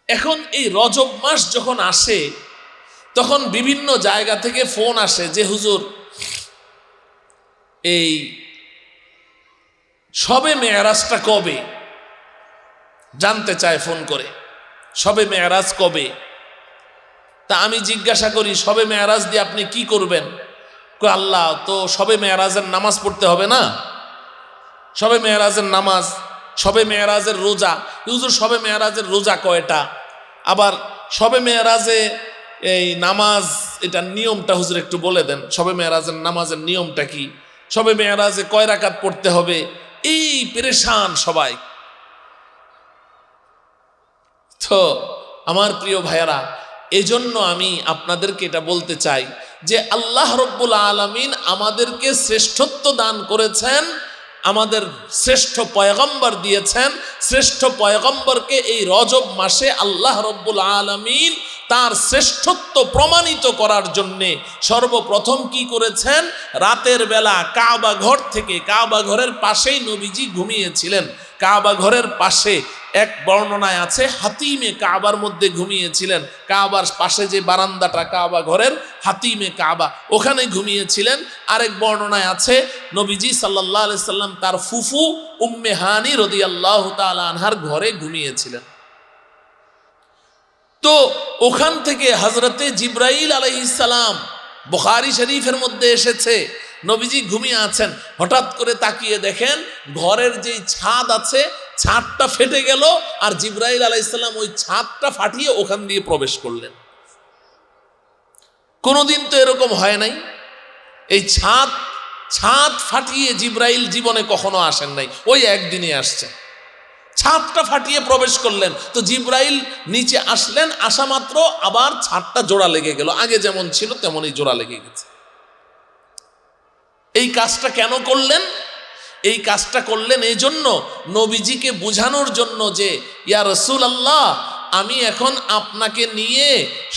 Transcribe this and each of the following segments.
এখন এই রজব মাস যখন আসে তখন বিভিন্ন জায়গা থেকে ফোন আসে যে হুজুর এই শবে মেয়ারাজটা কবে, জানতে চায় ফোন করে শবে মেয়ারাজ কবে। তা আমি জিজ্ঞাসা করি শবে মেয়ারাজ দিয়ে আপনি কি করবেন? আল্লাহ, তো শবে মেয়ারাজের নামাজ পড়তে হবে না? শবে মেয়ারাজের নামাজ, শবে মেয়ারাজের রোজা। হুজুর শবে মেয়ারাজের রোজা কয়টা? আবার শবে মেয়ারাজে এই নামাজ, এটা নিয়মটা হুজুর একটু বলে দেন, শবে মেয়ারাজের নামাজের নিয়মটা কি? শবে মেয়ারাজে কয় রাকাত পড়তে হবে? এই পেরেশান সবাই। তো আমার প্রিয় ভাইয়ারা, এজন্য আমি আপনাদেরকে এটা বলতে চাই যে আল্লাহ রব্বুল আলামিন আমাদেরকে শ্রেষ্ঠত্ব দান করেছেন, আমাদের শ্রেষ্ঠ পয়গম্বর দিয়েছেন। শ্রেষ্ঠ পয়গম্বরকে এই রজব মাসে আল্লাহ রব্বুল আলামিন তার শ্রেষ্ঠত্ব প্রমাণিত করার জন্যে সর্বপ্রথম কি করেছেন? রাতের বেলা কাবা ঘর থেকে, কাবা ঘরের পাশেই নবীজি ঘুমিয়েছিলেন। কাবা ঘরের পাশে এক বর্ণনায় আছে হাতিমে কাবার মধ্যে ঘুমিয়েছিলেন। কাবার পাশে যে বারান্দাটা কাবা ঘরের, হাতিমে কাবা, ওখানে ঘুমিয়েছিলেন। আরেক বর্ণনায় আছে নবীজি সাল্লাল্লাহু আলাইহি সাল্লাম তার ফুফু উম্মে হানি রাদিয়াল্লাহু তাআলা আনহার ঘরে ঘুমিয়েছিলেন। তো ওখান থেকে হযরতে জিবরাইল আলাইহিস সালাম, বুখারী শরীফের মধ্যে এসেছে, নবীজি ঘুমিয়ে আছেন, হঠাৎ করে তাকিয়ে দেখেন ঘরের যেই ছাদ আছে ছাদটা ফেটে গেল, আর জিবরাইল আলাইহিস সালাম ওই ছাদটা ফাটিয়ে ওখান দিয়ে প্রবেশ করলেন। কোনোদিন তো এরকম হয় নাই। এই ছাদ ফাটিয়ে জিবরাইল জীবনে কখনো আসেন নাই, ওই একদিনে আসছে। ছাদটা ফাটিয়ে প্রবেশ করলেন। তো জিবরাইল নিচে আসলেন, আসা মাত্র আবার ছাদটা জোড়া লেগে গেল, আগে যেমন ছিল তেমনই জোড়া লেগে গেছে। এই কাজটা কেন করলেন? এই কাজটা করলেন এই জন্য, নবীজিকে বোঝানোর জন্য যে ইয়া রাসূলুল্লাহ, আমি এখন আপনাকে নিয়ে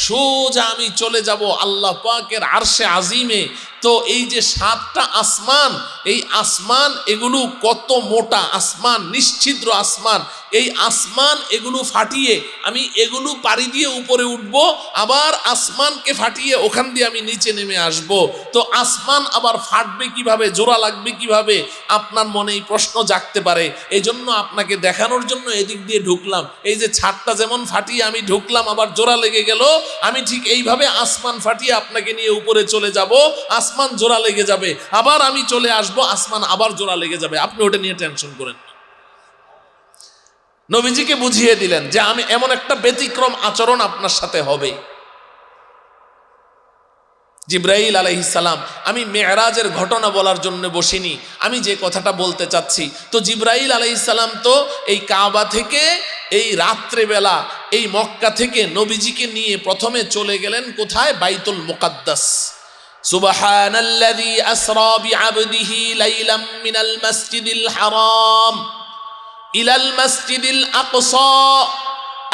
সোজা আমি চলে যাব আল্লাহ পাকের আরশে আজিমে। তো এই যে 7টা আসমান, এই আসমান এগুলো কত মোটা আসমান, নিশ্ছিদ্র আসমান, এই আসমান এগুলো ফাটিয়ে আমি এগুলো পাড়ি দিয়ে উপরে উঠব, আবার আসমানকে ফাটিয়ে ওখান দিয়ে আমি নিচে নেমে আসব। তো আসমান আবার ফাটবে কিভাবে, জোড়া লাগবে কিভাবে, আপনার মনে এই প্রশ্ন জাগতে পারে। এই জন্য আপনাকে দেখানোর জন্য এদিক দিয়ে ঢুকলাম। এই যে ছাদটা যেমন ফাটিয়ে আমি ঢুকলাম, আবার জোড়া লেগে গেল, আমি ঠিক এইভাবে আসমান ফাটিয়ে আপনাকে নিয়ে উপরে চলে যাব, আসমান জোড়া লেগে যাবে, আবার আমি চলে আসব, আসমান আবার জোড়া লেগে যাবে, আপনি ওটা নিয়ে টেনশন করেন। নবীজিকে বুঝিয়ে দিলেন যে আমি এমন একটা ব্যতিক্রম আচরণ আপনার সাথে হবে। জিবরাইল আলাইহিস সালাম, আমি মেরাজের ঘটনা বলার জন্য বসিনি, আমি যে কথাটা বলতে চাচ্ছি। তো জিবরাইল আলাইহিস সালাম তো এই কাবা থেকে এই রাত্রেবেলা এই মক্কা থেকে নবীজিকে নিয়ে প্রথমে চলে গেলেন কোথায়? বাইতুল মুকাদ্দাস। সুবহানাল্লাযী আসরা বিআবদিহি লাইলাম মিনাল মাসজিদিল হারাম ইলাল মাসজিদিল আকসা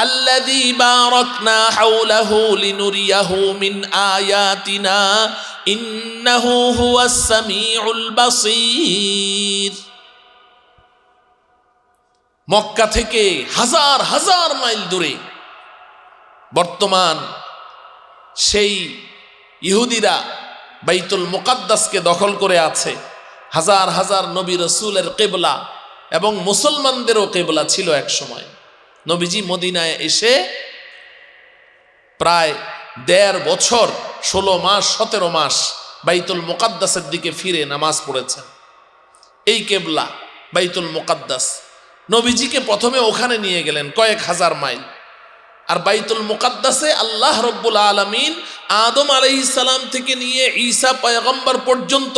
الذي باركنا حوله لنريه من آياتنا إنه هو السميع البصير। মক্কা থেকে হাজার হাজার মাইল দূরে বর্তমান সেই ইহুদিরা বাইতুল মুকাদ্দাসকে দখল করে আছে। হাজার হাজার নবী রাসূলের কিবলা এবং মুসলমানদেরও কিবলা ছিল এক সময়। নবীজি মদিনায় এসে প্রায় ১.৫ বছর, ১৬ মাস ১৭ মাস বাইতুল মুকাদ্দাসের দিকে ফিরে নামাজ পড়েছেন। এই কিবলা বাইতুল মুকাদ্দাস, নবীজিকে প্রথমে ওখানে নিয়ে গেলেন কয়েক হাজার মাইল। আর বাইতুল মুকাদ্দাসে আল্লাহ রব্বুল আলামিন আদম আলাইহিস সালাম থেকে নিয়ে ঈসা পয়গম্বর পর্যন্ত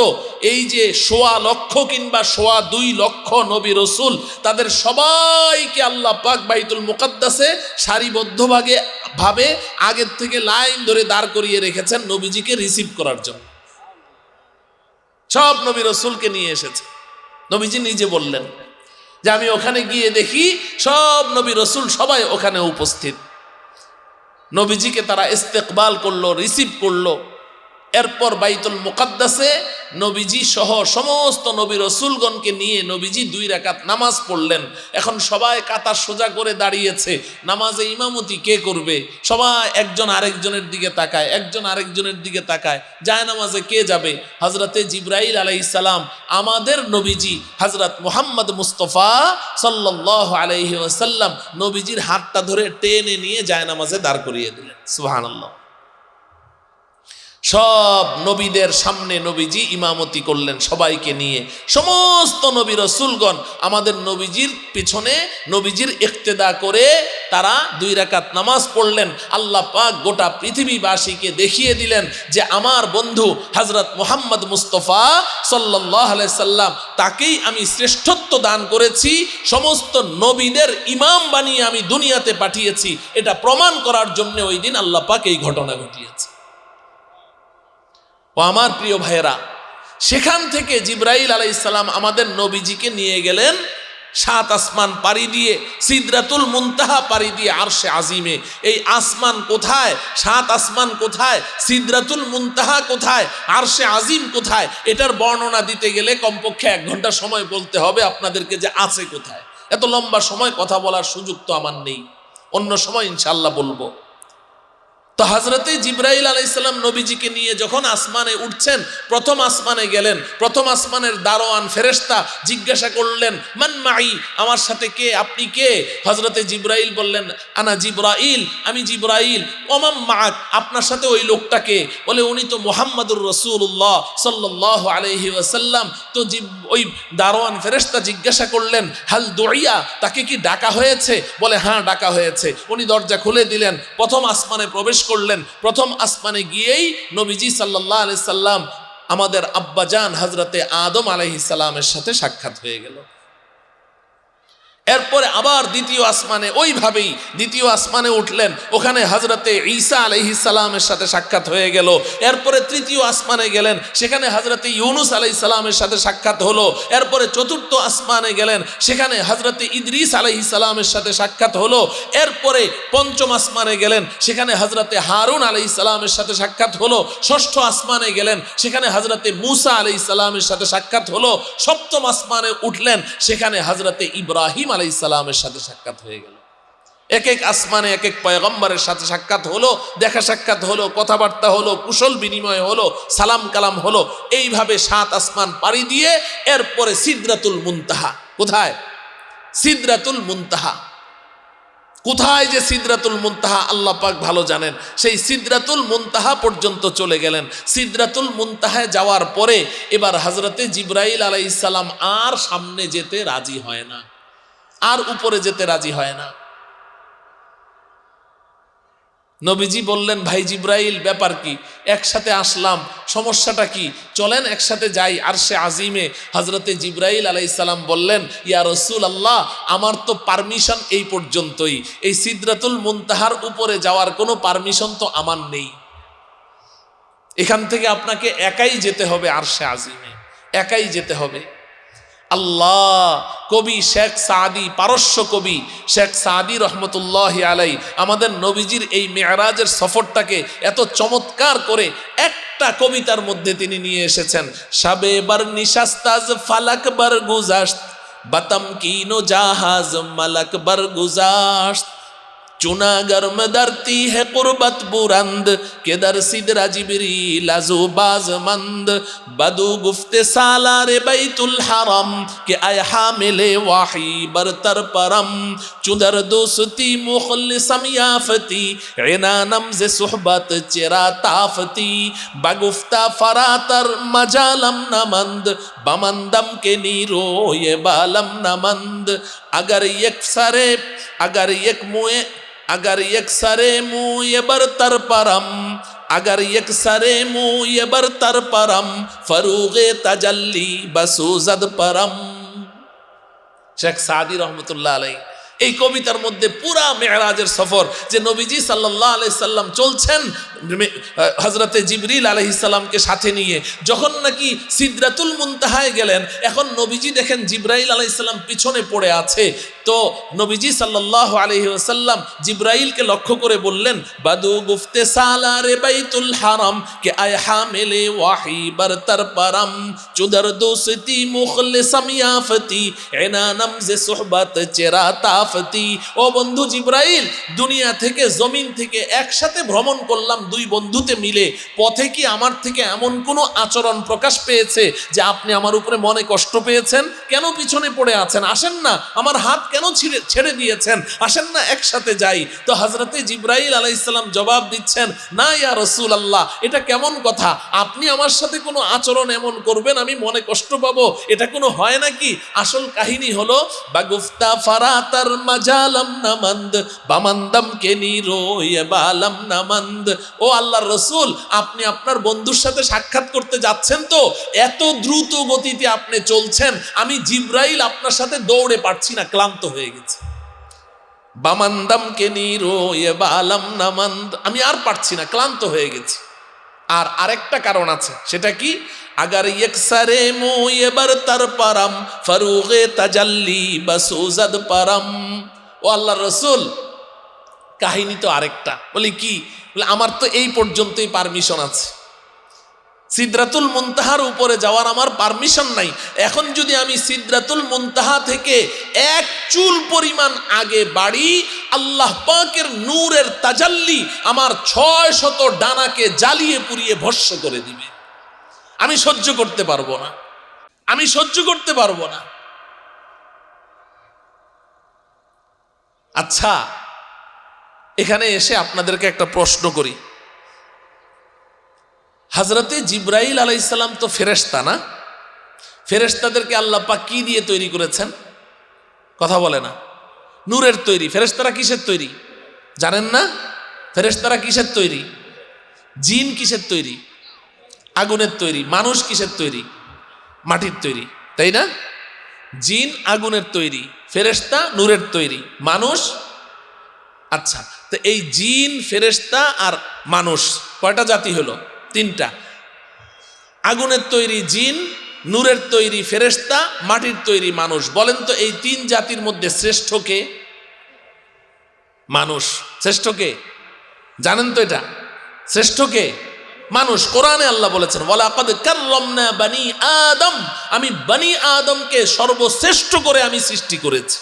এই যে ১.৫ লক্ষ কিংবা ২.৫ লক্ষ নবী রাসূল, তাদের সবাইকে আল্লাহ পাক বাইতুল মুকাদ্দাসে সারিবদ্ধভাবে আগের থেকে লাইন ধরে দাঁড় করিয়ে রেখেছেন নবীজিকে রিসিভ করার জন্য। সব নবী রাসূলকে নিয়ে এসেছে। নবীজি নিজে বললেন যে আমি ওখানে গিয়ে দেখি সব নবী রাসূল সবাই ওখানে উপস্থিত। নবীজিকে তারা ইস্তেকবাল করলো, রিসিভ করলো। এরপর বাইতুল মুকাদ্দাসে নবীজি সহ সমস্ত নবী রসুলগণকে নিয়ে নবীজি 2 রাকাত নামাজ পড়লেন। এখন সবাই কাতার সোজা করে দাঁড়িয়েছে, নামাজে ইমামতি কে করবে? সবাই একজন আরেকজনের দিকে তাকায়, একজন আরেকজনের দিকে তাকায়, যায় নামাজে কে যাবে? হযরতে জিবরাইল আলাইহিস সালাম আমাদের নবীজি হযরত মুহাম্মদ মুস্তাফা সাল্লাল্লাহু আলাইহি ওয়াসাল্লাম নবীজির হাতটা ধরে টেনে নিয়ে যায় নামাজে দাঁড় করিয়ে দিলেন। সুবহানাল্লাহ। সব নবীদের সামনে নবীজি ইমামতি করলেন সবাইকে নিয়ে। সমস্ত নবী রসুলগণ আমাদের নবীজির পিছনে নবীজির ইক্তেদা করে তারা 2 রাকাত নামাজ পড়লেন। আল্লাহ পাক গোটা পৃথিবীবাসীকে দেখিয়ে দিলেন যে আমার বন্ধু হযরত মুহাম্মদ মুস্তাফা সাল্লাল্লাহু আলাইহি সাল্লাম, তাকেই আমি শ্রেষ্ঠত্ব দান করেছি, সমস্ত নবীদের ইমাম বানিয়ে আমি দুনিয়াতে পাঠিয়েছি। এটা প্রমাণ করার জন্য ওই দিন আল্লাহ পাক এই ঘটনা ঘটিয়েছে। ও আমার প্রিয় ভাইয়েরা, সেখান থেকে জিবরাইল আলাইহিস সালাম আমাদের নবীজিকে নিয়ে গেলেন 7 আসমান পাড়ি দিয়ে, সিদরাতুল মুনতাহা পাড়ি দিয়ে আরশে আজিমে। এই আসমান কোথায়, 7 আসমান কোথায়, সিদরাতুল মুনতাহা কোথায়, আরশে আজিম কোথায়, এটার বর্ণনা দিতে গেলে কমপক্ষে 1 ঘন্টা সময় বলতে হবে আপনাদেরকে যে আছে কোথায়। এত লম্বা সময় কথা বলার সুযোগ তো আমার নেই, অন্য সময় ইনশাআল্লাহ বলবো। তো হযরতে জিবরাইল আলাইহিস সালাম নবীজিকে নিয়ে যখন আসমানে উঠছেন, প্রথম আসমানে গেলেন। প্রথম আসমানের দারোয়ান ফেরেশতা জিজ্ঞাসা করলেন, মান মাই, আমার সাথে কে, আপনি কে? হযরতে জিবরাইল বললেন, আনা জিবরাইল, আমি জিবরাইল। ওমাম মাক, আপনার সাথে ওই লোকটাকে? বলে উনি তো মুহাম্মাদুর রাসূলুল্লাহ সাল্লাল্লাহু আলাইহি ওয়াসাল্লাম। তো ওই দারোয়ান ফেরেশতা জিজ্ঞাসা করলেন, হাল দুইয়া, তাকে কি ডাকা হয়েছে? বলে হ্যাঁ ডাকা হয়েছে। উনি দরজা খুলে দিলেন, প্রথম আসমানে প্রবেশ করলেন। প্রথম আসমানে গিয়েই নবীজি সাল্লাল্লাহু আলাইহি সাল্লাম আমাদের আব্বাজান হযরতে আদম আলাইহিস সালামের সাথে সাক্ষাৎ হয়ে গেল। এরপরে আবার দ্বিতীয় আসমানে ওইভাবেই দ্বিতীয় আসমানে উঠলেন, ওখানে হযরতে ঈসা আলাইহিস সালামের সাথে সাক্ষাৎ হয়ে গেল। এরপরে তৃতীয় আসমানে গেলেন, সেখানে হযরতে ইউনুস আলাইহিস সালামের সাথে সাক্ষাৎ হলো। এরপরে চতুর্থ আসমানে গেলেন, সেখানে হযরতে ইদ্রিস আলাইহিস সালামের সাথে সাক্ষাৎ হলো। এরপরে পঞ্চম আসমানে গেলেন, সেখানে হযরতে হারুন আলাইহিস সালামের সাথে সাক্ষাৎ হলো। ষষ্ঠ আসমানে গেলেন, সেখানে হযরতে মূসা আলাইহিস সালামের সাথে সাক্ষাৎ হলো। সপ্তম আসমানে উঠলেন, সেখানে হযরতে ইব্রাহিম আলাইহিস সালামের সাথে সাক্ষাৎ হয়ে গেল। এক এক আসমানে এক এক পয়গম্বরের সাথে সাক্ষাৎ হলো, দেখা সাক্ষাৎ হলো, কথাবার্তা হলো, কুশল বিনিময় হলো, সালাম কালাম হলো। এইভাবে 7 আসমান পাড়ি দিয়ে এরপরে সিদরাতুল মুনতাহা। কোথায় সিদরাতুল মুনতাহা? কোথায় যে সিদরাতুল মুনতাহা আল্লাহ পাক ভালো জানেন। সেই সিদরাতুল মুনতাহা পর্যন্ত চলে গেলেন। সিদরাতুল মুনতাহায় যাওয়ার পরে এবার হযরতে জিবরাইল আলাইহিস সালাম আর সামনে যেতে রাজি হয় না, আর উপরে যেতে রাজি হয় না। নবীজি বললেন, ভাই জিবরাইল, ব্যাপার কি? একসাথে আসলাম, সমস্যাটা কি? চলেন একসাথে যাই আরশে আজিমে। হযরতে জিবরাইল আলাইহিস সালাম বললেন, ইয়া রাসূলুল্লাহ, আমার তো পারমিশন এই পর্যন্তই, এই সিদরাতুল মুনতাহার উপরে যাওয়ার কোনো পারমিশন তো আমার নেই। এখান থেকে আপনাকে একাই যেতে হবে আরশে আজিমে, একাই যেতে হবে। আল্লাহ, কবি শেখ সাদি, পারস্য কবি শেখ সাদি রহমতুল্লাহি আলাই আমাদের নবীজির এই মেরাজের সফরটাকে এত চমৎকার করে একটা কবিতার মধ্যে তিনি নিয়ে এসেছেন। শাবে বার নিশাস্তাজ ফালাক বার গুজাশত, বাতম কিনো জাহাজ মালাক বার গুজাশত, चुना गर्म दरती है कुर्बत बुरंद के दर सिदरा जिबरील अज़ुबाज मंद बदू गुफ्ते सालारे बैतुल हरम के आय हामिले वाही बरतर परम चुदर दोस्ती मुखलिसम याफती इनानम जे सुहबत चेरा ताफती बगुफ्ता फरातर मजालम नमंद बमंदम के नीरो ये बालम नमंद अगर एक सरे अगर एक मुए अगर एक सरे मुँह ये बरतर परम अगर एक सरे मुँह ये बरतर परम फरूगे तजल्ली बसूजद परम। शेख सादी रहमतुल्लाह अलैहि এই কবিতার মধ্যে পুরা মেরাজের সফর, যে নবীজি সাল্লাল্লাহু আলাইহি সাল্লাম চলছেন হযরতে জিবরিল আলাইহিস সালামকে সাথে নিয়ে যখন নাকি সিদরাতুল মুনতাহায় গেলেন, এখন নবীজি দেখেন জিবরাইল আলাইহিস সালাম পিছনে পড়ে আছে। তো নবীজি সাল্লাল্লাহু আলাইহি ওয়াসাল্লাম জিবরাইলকে লক্ষ্য করে বললেন, বাদু গুফতে সালারে বাইতুল হারাম কে আয় হামিলে ওয়াহি বরতর পরম চুদর দোস্তি মুখলিসম ইয়াফতি এনানম জে সুহবত চেরা তাফতি। ও বন্ধু জিবরাইল, দুনিয়া থেকে জমিন থেকে একসাথে ভ্রমণ করলাম দুই বন্ধুতে মিলে, পথে কি আমার থেকে এমন কোনো আচরণ প্রকাশ পেয়েছে যে আপনি আমার উপরে মনে কষ্ট পেয়েছেন? কেন পিছনে পড়ে আছেন? আসেন না, আমার হাত কেন ছেড়ে দিয়েছেন? আসেন না একসাথে যাই। তো হযরতে জিবরাইল আলাইহিস সালাম জবাব দিচ্ছেন, না ইয়া রাসূলুল্লাহ, এটা কেমন কথা? আপনি আমার সাথে কোনো আচরণ এমন করবেন আমি মনে কষ্ট পাবো, এটা কোনো হয় নাকি? আসল কাহিনী হলো বাগুফতা ফারাতার মাজালাম নামন্দ বামান্দম কে নিরোয়ে বালাম নামন্দ। ও আল্লাহর রাসূল, আপনি আপনার বন্ধুর সাথে সাক্ষাৎ করতে যাচ্ছেন, তো এত দ্রুত গতিতে আপনি চলছেন, আমি জিবরাইল আপনার সাথে দৌড়ে পারছি না, ক্লান্ত হয়ে গেছি। বামান্দম কে নিরোয়ে বালাম নামন্দ, আমি আর পারছি না, ক্লান্ত হয়ে গেছি। আর আরেকটা কারণ আছে, সেটা কি? আগার ইকসারে মুয়ে বরতর পরম ফরুগে তাজাল্লি বসুজদ পরম। ও আল্লাহর রাসূল, কাহিনী তো আরেকটা। বলি কি? বলে আমার তো এই পর্যন্তই পারমিশন আছে, সিদরাতুল মুনতাহার উপরে যাওয়ার আমার পারমিশন নাই। এখন যদি আমি সিদরাতুল মুনতাহা থেকে এক চুল পরিমাণ আগে বাড়ি, আল্লাহ পাকের নূরের তাজাল্লি আমার 600 ডানাকে জ্বালিয়ে পুড়িয়ে ভস্ম করে দিবে। আমি সহ্য করতে পারবো না, আমি সহ্য করতে পারবো না। আচ্ছা, এখানে এসে আপনাদেরকে একটা প্রশ্ন করি। হযরতে জিবরাইল আলাইহিস সালাম তো ফেরেশতা না? ফেরেশতাদেরকে আল্লাহ পাক কি দিয়ে তৈরি করেছেন? কথা বলে না। নূরের তৈরি। ফেরেশতারা কিসের তৈরি জানেন না? ফেরেশতারা কিসের তৈরি? জিন কিসের তৈরি? আগুনের তৈরি। মানুষ কিসের তৈরি? মাটির তৈরি, তাই না? জিন আগুনের তৈরি, ফেরেশতা নূরের তৈরি, মানুষ। আচ্ছা, তো এই জিন, ফেরেশতা আর মানুষ কয়টা জাতি হলো? 3টা। আগুনের তৈরি জিন, নূরের তৈরি ফেরেশতা, মাটির তৈরি মানুষ। বলেন তো এই 3 জাতির মধ্যে শ্রেষ্ঠ কে? মানুষ। শ্রেষ্ঠ কে জানেন তো? এটা শ্রেষ্ঠ কে? মানুষ। কোরআনে আল্লাহ বলেছেন, ওয়ালাকাদ কাররামনা বানি আদম, আমি বানি আদমকে সর্বশ্রেষ্ঠ করে আমি সৃষ্টি করেছি,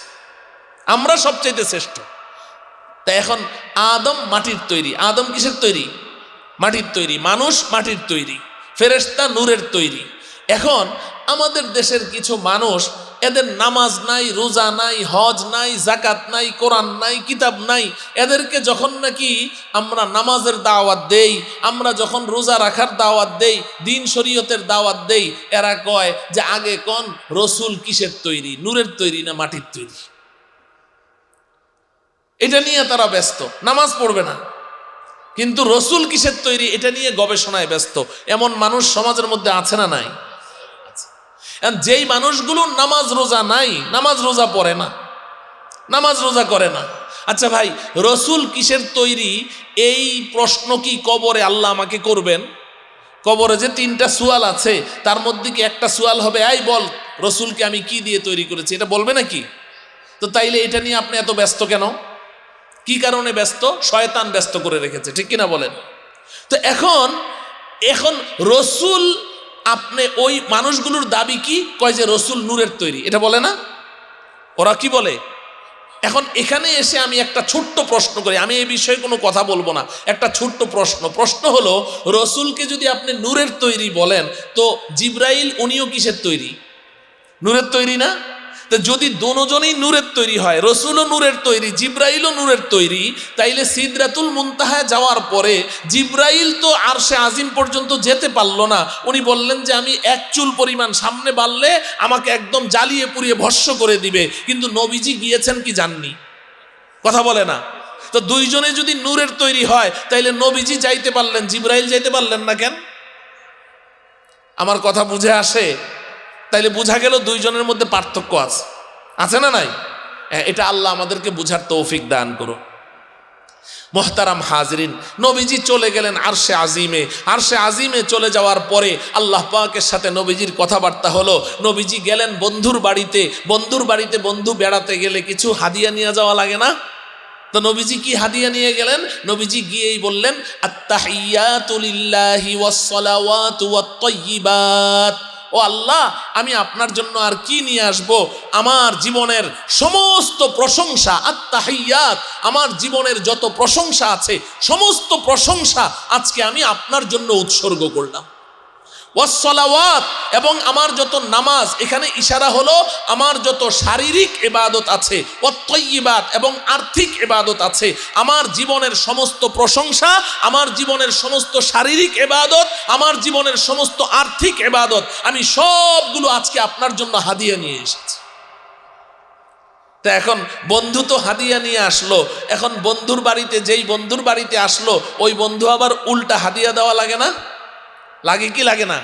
আমরা সবচেয়ে শ্রেষ্ঠ। তা এখন আদম মাটির তৈরি, আদম কিসের তৈরি? মাটির তৈরি। মানুষ মাটির তৈরি, ফেরেশতা নূরের তৈরি। এখন আমাদের দেশের কিছু মানুষ, এদের নামাজ নাই, রোজা নাই, হজ নাই, যাকাত নাই, কোরআন নাই, কিতাব নাই, এদেরকে যখন নাকি আমরা নামাজের দাওয়াত দেই, আমরা যখন রোজা রাখার দাওয়াত দেই, দিন শরীয়তের দাওয়াত দেই, এরা কয় যে আগে কোন রসুল কিসের তৈরি, নূরের তৈরি না মাটির তৈরি? এটা নিয়ে তারা ব্যস্ত, নামাজ পড়বে না, কিন্তু রসুল কিসের তৈরি এটা নিয়ে গবেষণায় ব্যস্ত। এমন মানুষ সমাজের মধ্যে আছে না নাই? যেই মানুষগুলো নামাজ রোজা নাই, নামাজ রোজা পড়ে না, নামাজ রোজা করে না। আচ্ছা ভাই, রসুল কিসের তৈরি এই প্রশ্ন কি কবরে আল্লাহ আমাকে করবেন? কবরে যে 3টা সুয়াল আছে তার মধ্যে কি একটা সুয়াল হবে, আই বল রসুলকে আমি কি দিয়ে তৈরি করেছি, এটা বলবে নাকি? তো তাইলে এটা নিয়ে আপনি এত ব্যস্ত কেন? কি কারণে ব্যস্ত? শয়তান ব্যস্ত করে রেখেছে, ঠিক কিনা বলেন? তো এখন রসুল, আপনি ওই মানুষগুলোর দাবি কি? কয় যে রসুল নূরের তৈরি, এটা বলে না? ওরা কি বলে? এখন এখানে এসে আমি একটা ছোট্ট প্রশ্ন করি, আমি এই বিষয়ে কোনো কথা বলবো না, একটা ছোট্ট প্রশ্ন হলো, রসুলকে যদি আপনি নূরের তৈরি বলেন, তো জিবরাইল উনিও কিসের তৈরি? নূরের তৈরি না? তো যদি দুজনেই নূরের তৈরি হয়, রসুলও নূরের তৈরি, জিবরাইলও নূরের তৈরি, তাইলে সিদরাতুল মুনতাহায় যাওয়ার পরে জিবরাইল তো আরশে আজিম পর্যন্ত যেতে পারলো না, উনি বললেন যে আমি 1 চুল পরিমাণ সামনে বাড়লে আমাকে একদম জ্বালিয়ে পুড়িয়ে ভস্ম করে দিবে, কিন্তু নবীজি গিয়েছেন কি যাননি? কথা বলে না। তো দুইজনে যদি নূরের তৈরি হয় তাইলে নবীজি যাইতে পারলেন, জিবরাইল যাইতে পারলেন না কেন? আমার কথা বুঝে আসে? তাইলে বোঝা গেল দুইজনের মধ্যে পার্থক্য আছে না নাই? এটা আল্লাহ আমাদেরকে বুঝার তৌফিক দান করো। মোহতারাম হাজরিন, নবীজি চলে গেলেন আরশে আজিমে। আরশে আজিমে চলে যাওয়ার পরে আল্লাহ পাকের সাথে নবীজির কথাবার্তা হলো। নবীজি গেলেন বন্ধুর বাড়িতে। বন্ধুর বাড়িতে বন্ধু বেড়াতে গেলে কিছু হাদিয়া নিয়ে যাওয়া লাগে না? তো নবীজি কি হাদিয়া নিয়ে গেলেন? নবীজি গিয়েই বললেন, আত্তাহিয়াতু লিল্লাহি ওয়াস সালাওয়াতু ওয়াত তাইয়্যিবাত। ও আল্লাহ, আমি আপনার জন্য আর কি নিয়ে আসব? আমার জীবনের সমস্ত প্রশংসা, আত্তাহিয়াত, আমার জীবনের যত প্রশংসা আছে সমস্ত প্রশংসা আজকে আমি আপনার জন্য উৎসর্গ করলাম। ওয়াসসালাওয়াত, এবং আমার যত নামাজ, এখানে ইশারা হলো আমার যত শারীরিক ইবাদত আছে, ওয়াত-তাইয়্যিবাত, এবং আর্থিক ইবাদত আছে, আমার জীবনের সমস্ত প্রশংসা, আমার জীবনের সমস্ত শারীরিক ইবাদত, আমার জীবনের সমস্ত আর্থিক ইবাদত আমি সবগুলো আজকে আপনার জন্য হাদিয়া নিয়ে এসেছি। তা এখন বন্ধু তো হাদিয়া নিয়ে আসলো, এখন বন্ধুর বাড়িতে, যেই বন্ধুর বাড়িতে আসলো ওই বন্ধু আবার উল্টা হাদিয়া দেওয়া লাগে না? লাগে কি লাগে না?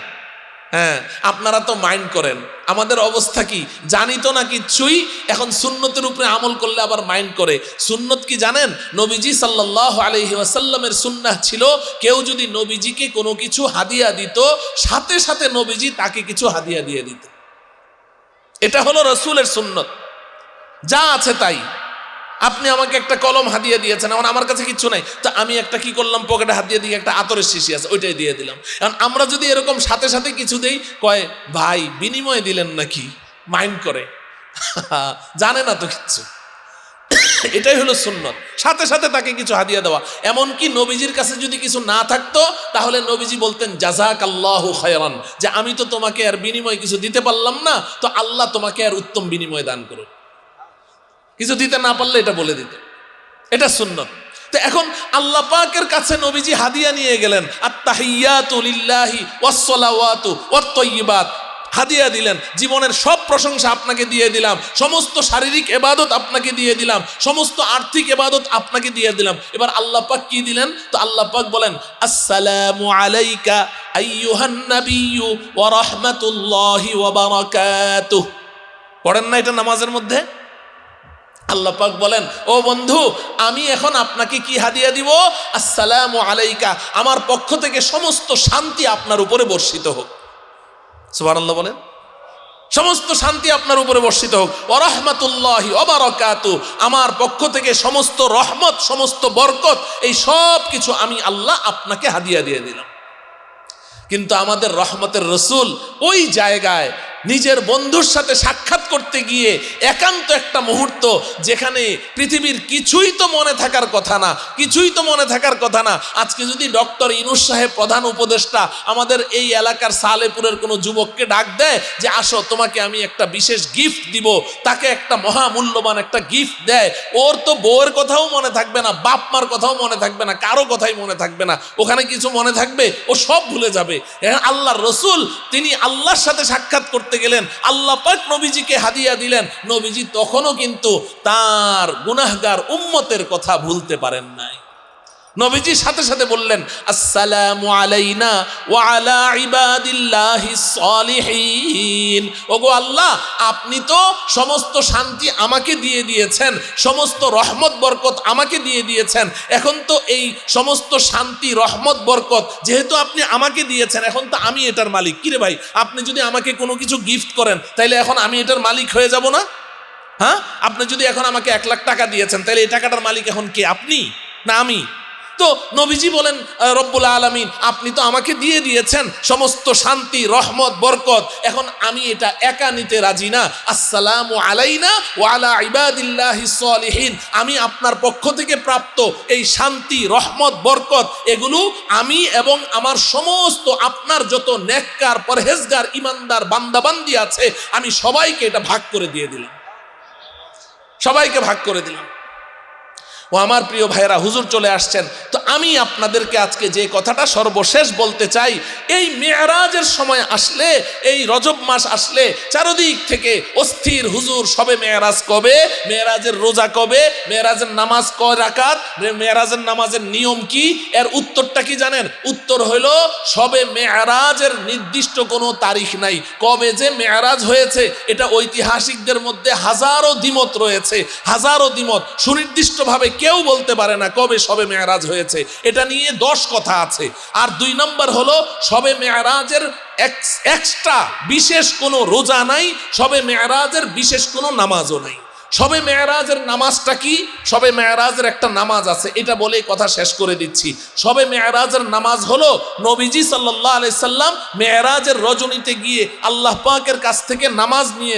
হ্যাঁ, আপনারা তো মাইন্ড করেন, আমাদের অবস্থা কি জানি তো না কিচ্ছুই। এখন সুন্নতের উপরে আমল করলে আবার মাইন্ড করে। সুন্নত কি জানেন? নবীজি সাল্লাল্লাহু আলাইহি ওয়াসাল্লামের সুন্নাহ ছিল, কেউ যদি নবীজিকে কোনো কিছু হাদিয়া দিত, সাথে সাথে নবীজি তাকে কিছু হাদিয়া দিয়ে দিত। এটা হলো রাসূলের সুন্নত, যা আছে তাই। আপনি আমাকে একটা কলম হাদিয়া দিয়েছেন, এখন আমার কাছে কিচ্ছু নাই, তো আমি একটা কি করলাম, পকেটে হাত দিয়ে একটা আতরের শিশি আছে, ওইটাই দিয়ে দিলাম। এখন আমরা যদি এরকম সাথে সাথে কিছু দেই, কয় ভাই বিনিময়ে দিলেন নাকি, মাইন্ড করে, জানে না তো কিচ্ছু। এটাই হলো সুন্নত, সাথে সাথে তাকে কিছু হাদিয়া দেওয়া। এমনকি নবীজির কাছে যদি কিছু না থাকতো তাহলে নবীজি বলতেন জাযাকাল্লাহু খায়রান, যে আমি তো তোমাকে আর বিনিময়ে কিছু দিতে পারলাম না, তো আল্লাহ তোমাকে আর উত্তম বিনিময় দান করো। কিছু দিতে না পারলে এটা বলে দিত, এটা সুন্নত। তো এখন আল্লাহ পাকের কাছে নবীজি হাদিয়া নিয়ে গেলেন, আত্তাহিয়াতু লিল্লাহি ওয়াস সালাওয়াতু ওয়াত তাইয়্যিবাত, হাদিয়া দিলেন। জীবনের সব প্রশংসা আপনাকে দিয়ে দিলাম, সমস্ত শারীরিক ইবাদত আপনাকে দিয়ে দিলাম, সমস্ত আর্থিক ইবাদত আপনাকে দিয়ে দিলাম। এবার আল্লাহ পাক কি দিলেন? তো আল্লাহ পাক বলেন, আসসালামু আলাইকা আইয়ুহান নাবিয়্যু ওয়া রাহমাতুল্লাহি ওয়া বারাকাতুহু। পড়েন না এটা নামাজের মধ্যে? আল্লাহ পাক বলেন, ও বন্ধু, আমি এখন আপনাকে কি হাদিয়া দিব? আসসালামু আলাইকা, আমার পক্ষ থেকে সমস্ত শান্তি আপনার উপরে বর্ষিত হোক। সুবহানাল্লাহ বলেন, সমস্ত শান্তি আপনার উপরে বর্ষিত হোক। ওয়া রাহমাতুল্লাহি ওয়া বারাকাতুহু, আমার পক্ষ থেকে সমস্ত রহমত, সমস্ত বরকত, এই সব কিছু আমি আল্লাহ আপনাকে হাদিয়া দিয়ে দিলাম। কিন্তু আমাদের রহমতের রসুল ওই জায়গায় নিজের বন্ধুর সাথে সাক্ষাৎ করতে গিয়ে একান্ত একটা মুহূর্ত, যেখানে পৃথিবীর কিছুই তো মনে থাকার কথা না, কিছুই তো মনে থাকার কথা না। আজকে যদি ডক্টর ইউনূস সাহেব, প্রধান উপদেষ্টা, আমাদের এই এলাকার সালেপুরের কোনো যুবককে ডাক দেয় যে আসো তোমাকে আমি একটা বিশেষ গিফট দিব, তাকে একটা মহামূল্যবান একটা গিফট দেয়, ওর তো বউয়ের কথাও মনে থাকবে না, বাপ মার কথাও মনে থাকবে না, কারো কথাই মনে থাকবে না, ওখানে কিছু মনে থাকবে? ও সব ভুলে যাবে। আল্লাহর রসুল তিনি আল্লাহর সাথে সাক্ষাৎ করতে গেলেন, আল্লাহ পাক নবীজিকে হাদিয়া দিলেন। নবীজি তখনও কিন্তু তার গুনাহগার উম্মতের কথা ভুলতে পারেন নাই। নবীজি সাথে সাথে বললেন, আসসালামু আলাইনা ওয়া আলা ইবাদিল্লাহিস সালিহিন। ওগো আল্লাহ, আপনি তো সমস্ত শান্তি আমাকে দিয়ে দিয়েছেন, সমস্ত রহমত বরকত আমাকে দিয়ে দিয়েছেন। এখন তো এই সমস্ত শান্তি, রহমত, বরকত যেহেতু আপনি আমাকে দিয়েছেন, এখন তো আমি এটার মালিক। কিরে ভাই, আপনি যদি আমাকে কোনো কিছু গিফট করেন তাইলে এখন আমি এটার মালিক হয়ে যাব না? হ্যাঁ, আপনি যদি এখন আমাকে 1 লাখ টাকা দিয়েছেন, তাহলে এই টাকাটার মালিক এখন কে, আপনি না আমি? তো নবীজি বলেন, রব্বুল আলামিন আপনি তো আমাকে দিয়ে দিয়েছেন সমস্ত শান্তি, রহমত, বরকত, এখন আমি এটা একা নিতে রাজি না। আসসালামু আলাইনা ওয়া আলা ইবাদিল্লাহিস সালিহিন, আমি আপনার পক্ষ থেকে প্রাপ্ত এই শান্তি, রহমত, বরকত, এগুলো আমি এবং আমার সমস্ত আপনার যত নেককার, পরহেজগার, ইমানদার বান্দাবান্দি আছে, আমি সবাইকে এটা ভাগ করে দিয়ে দিলাম, সবাইকে ভাগ করে দিলাম। ও আমার প্রিয় ভাইরা, হুজুর চলে আসছেন, তো আমি আপনাদেরকে আজকে যে কথাটা সর্বশেষ বলতে চাই, এই মেরাজের সময় আসলে, এই রজব মাস আসলে চারদিক থেকে অস্থির, হুজুর সবে মেরাজ কবে, মেরাজের রোজা কবে, মেরাজের নামাজ কয় রাকাত, মেরাজের নামাজের নিয়ম কি? এর উত্তরটা কি জানেন? উত্তর হলো সবে মেরাজের নির্দিষ্ট কোনো তারিখ নাই। কবে যে মেরাজ হয়েছে এটা ঐতিহাসিকদের মধ্যে হাজারো দ্বিমত রয়েছে, হাজারো দ্বিমত। সুনির্দিষ্টভাবে কেউ বলতে পারে না কবে সবে মেরাজ হয়েছে, এটা নিয়ে 10 কথা আছে। আর 2 নম্বর হলো সবে মেরাজের এক্সট্রা বিশেষ কোনো রোজা নাই, সবে মেরাজের বিশেষ কোনো নামাজও নাই। সবে মেরাজের নামাজটা কি? সবে মেরাজের একটা নামাজ আছে, এটা বলে কথা শেষ করে দিচ্ছি। সবে মেরাজের নামাজ হলো নবীজি সাল্লাল্লাহু আলাইহি সাল্লাম মেরাজের রজনীতে গিয়ে আল্লাহ পাকের কাছ থেকে নামাজ নিয়ে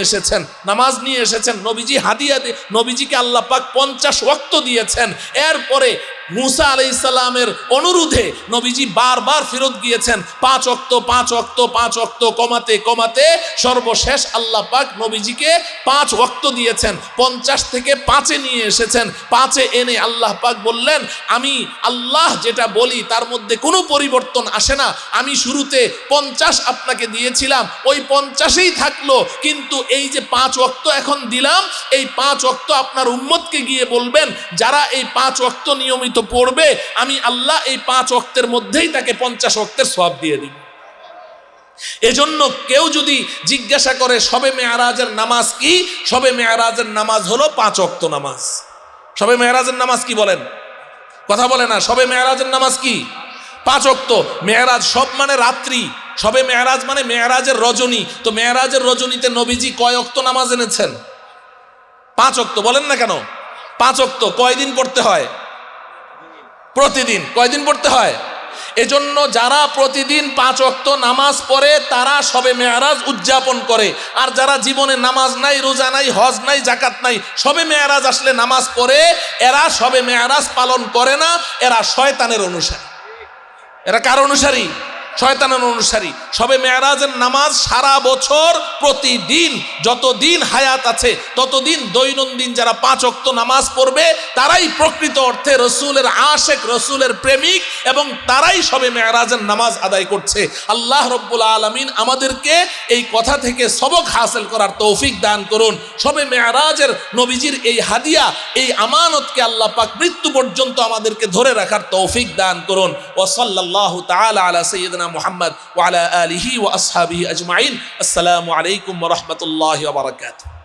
এসেছেন। নবীজি হাদিয়া দিয়ে নবীজিকে আল্লাহ পাক 50 ওয়াক্ত দিয়েছেন। এরপরে মুসা আলাইহিস সালামের অনুরোধে নবীজি বারবার ফেরত গিয়েছেন, 5 ওয়াক্ত কমাতে সর্বশেষ আল্লাহ পাক নবীজিকে 5 ওয়াক্ত দিয়েছেন। 50 থেকে 5-এ নিয়ে এসেছেন। 5-এ এনে আল্লাহ পাক বললেন, আমি আল্লাহ যেটা বলি তার মধ্যে কোনো পরিবর্তন আসে না। আমি শুরুতে 50 আপনাকে দিয়েছিলাম, ওই 50-এই থাকলো, কিন্তু এই যে 5 ওয়াক্ত এখন দিলাম, এই 5 ওয়াক্ত আপনার উম্মতকে গিয়ে বলবেন, যারা এই 5 ওয়াক্ত নিয়মিত পড়বে, আমি আল্লাহ এই 5 ওয়াক্তের মধ্যেই তাকে 50 ওয়াক্তের সওয়াব দিয়ে দিব। এজন্য কেউ যদি জিজ্ঞাসা করে সবে মেরাজের নামাজ কি, সবে মেরাজের নামাজ হলো 5 ওয়াক্ত নামাজ। সবে মেরাজের নামাজ কি বলেন? কথা বলে না। সবে মেরাজের নামাজ কি? 5 ওয়াক্ত। মেরাজ সব মানে রাত্রি, সবে মেরাজ মানে মেরাজের রজনী। তো মেরাজের রজনীতে নবীজি কয় ওয়াক্ত নামাজ এনেছেন? 5 ওয়াক্ত। বলেন না কেন? 5 ওয়াক্ত। কয়দিন পড়তে হয়? প্রতিদিন। কয়দিন পড়তে হয়? এজন্য যারা প্রতিদিন 5 ওয়াক্ত নামাজ পড়ে তারা সবে মেরাজ উদযাপন করে। আর যারা জীবনে নামাজ নাই, রোজা নাই, হজ নাই, জাকাত নাই, সবে মেরাজ আসলে নামাজ পড়ে, এরা সবে মেরাজ পালন করে না, এরা শয়তানের অনুসারী। এরা কার অনুসারী? শয়তানের অনুসারী। সবে মেরাজের নামাজ সারা বছর প্রতিদিন, যতদিন হায়াত আছে ততদিন দৈনন্দিন যারা 5 ওয়াক্ত নামাজ পড়বে তারাই প্রকৃত অর্থে রসুলের আশেক, রসুলের প্রেমিক, এবং তারাই সবে মেরাজের নামাজ আদায় করছে। আল্লাহ রব্বুল আলামিন আমাদেরকে এই কথা থেকে সবক হাসিল করার তৌফিক দান করুন। সবে মেরাজের নবীজির এই হাদিয়া, এই আমানতকে আল্লাহ পাক মৃত্যু পর্যন্ত আমাদেরকে ধরে রাখার তৌফিক দান করুন। ওয়া সাল্লাল্লাহু তাআলা আলা সাইয়্যিদিনা মুহাম্মদ ওয়া আলা আলিহি ওয়া আসহাবিহি আজমাইন। আসসালামু আলাইকুম ওয়া রাহমাতুল্লাহি ওয়া বারাকাতুহু।